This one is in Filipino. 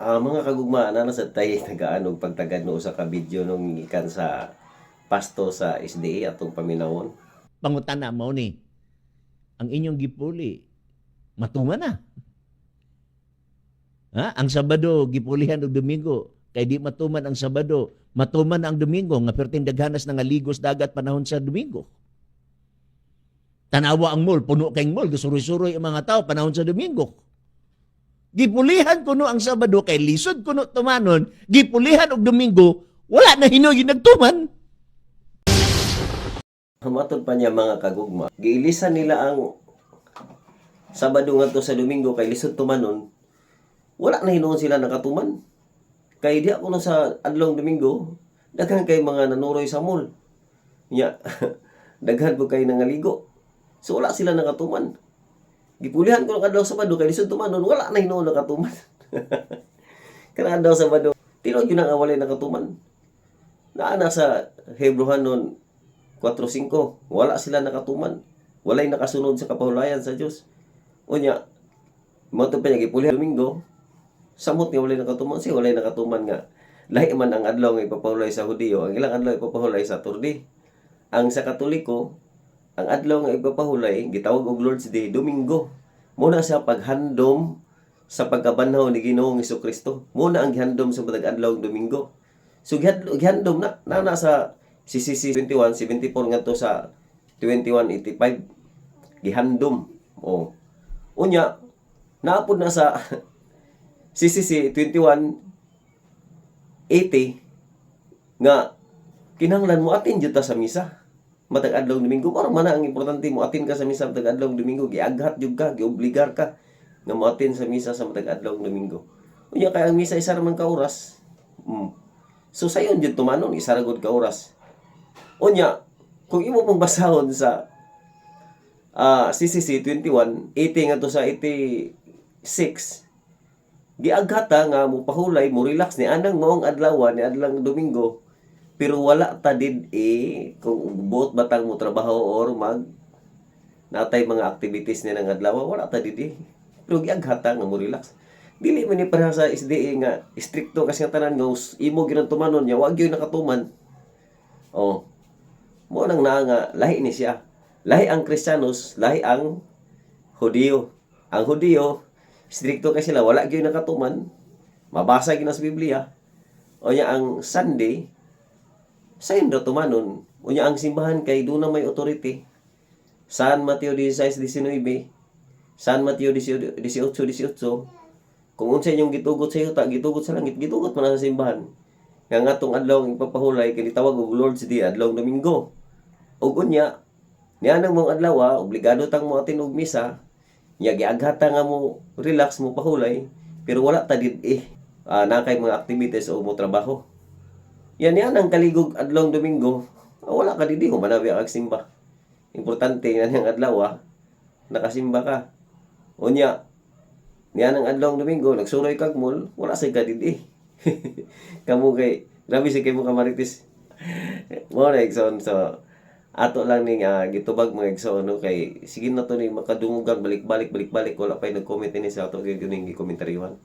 Mga kagugma na nasa tay tagaan og pagtagad no usa ka video nung gikan sa pasto sa SDA atong paminawon. Pangutana mo ni, ang inyong gipuli, matuman na. Ha? Ang Sabado, gipulihan og Domingo. Kay di matuman ang Sabado, matuman ang Domingo, nga perting daghanas na nga ligos dagat panahon sa Domingo. Tanawa ang mall, puno kayong mall, gasuroy-suroy ang mga tao panahon sa Domingo. Gipulihan kuno ang Sabado, kay lisod kuno tumanon, gipulihan og Domingo, wala na hinoy nagtuman. Matod pa niya mga kagugma, giilisan nila ang Sabado ngadto sa Domingo kay lisod tumanon. Wala na hinuon sila nakatuman. Kay di ako na sa adlong Domingo, daghan kay mga nanuroy sa mall. Nya, daghan po kay nangaligo. So wala sila nakatuman. Gipulihan ko ng adlaw Sabado kay lisod tumanon, wala na hinuon nakatuman. Kana adlaw Sabado, tinuod yun ang walay nakatuman. Naa na sa Hebrehanon 4:5, wala sila nakatuman. Walay nakasunod sa kapahulayan sa Dios. Unya, mo to pa niya gipulihan Domingo, samot nga walay nakatuman, siya walay nakatuman nga lahi man ang adlaw nga ipapahulay sa Hudiyo, ang ilang adlaw ipapahulay sa Turdi. Ang sa Katoliko, ang adlaw nga ipapahulay gitawag og Lord's Day Domingo. Muna sa paghandom sa pagkabanhaw ni Ginoong Hesukristo. Muna ang gihandom sa matag adlaw Domingo. So gihandom na sa CCC 2174 ngadto sa 2185 gihandom. Oh. Unya naapod na sa CCC 2180 nga kinahanglan mo atin jud ta sa misa matag adlaw Domingo. Mao man ang importante mo atin ka sa misa matag adlaw Domingo, giaghat jud ka, giobligar ka nga mo atin sa misa sa matag adlaw Domingo. Unya kay ang misa isa ra man ka oras. So sayon jud tumanon isa ra gud ka oras. Unya kung imo pong basahon sa CCC 2180 ngadto sa 86, giaghata nga mo pahulay mo relax ni anang maong adlaw ni adlang Domingo, pero wala ta did kung buot batang mo trabaho or natay mga activities ni nang adlaw, wala ta did pero giaghata nga mo relax. Dili man ni para sa SDA nga stricto kasi nga tanan nga imo gyud tumanon nya wa gyud nakatuman. Oh, mo nang naa nga lahi ni siya. Lahi ang Kristiyanos, lahi ang Hudiyo. Ang Hudiyo, stricto kay sila, wala gyud nakatuman. Mabasa gyud sa Biblia. Unya ang Sunday, sayon ra tumanon. Unya ang simbahan kay do na may authority. San Mateo 16:19, San Mateo 18:18. Kung unsa inyong gitugot sa yuta, gitugot sa langit, gitugot man sa simbahan. Nga ngatong adlaw ang ipapahulay kay gitawag og Lord's Day adlaw Domingo. Ug unya nianang mong adlaw, obligado tang mo atin og misa. Nya giaghata nga mo relax mo pahulay, pero wala ta did na kay mga activities o mo trabaho. Yan ang kaligog adlaw Domingo, wala ka didi kung manabi ang simba. Importante nga niyang adlaw nakasimba ka. Unya nianang adlaw Domingo nagsuroy kag mall, wala say ka didi. Kamu kay grabe si kay mo kamaritis. Mo na igsoon so ato lang ning gitubag mga igsoon no kay sige na to ni makadungugan balik-balik wala pa nag-comment ini sa ato gyud ning gikomentaryohan.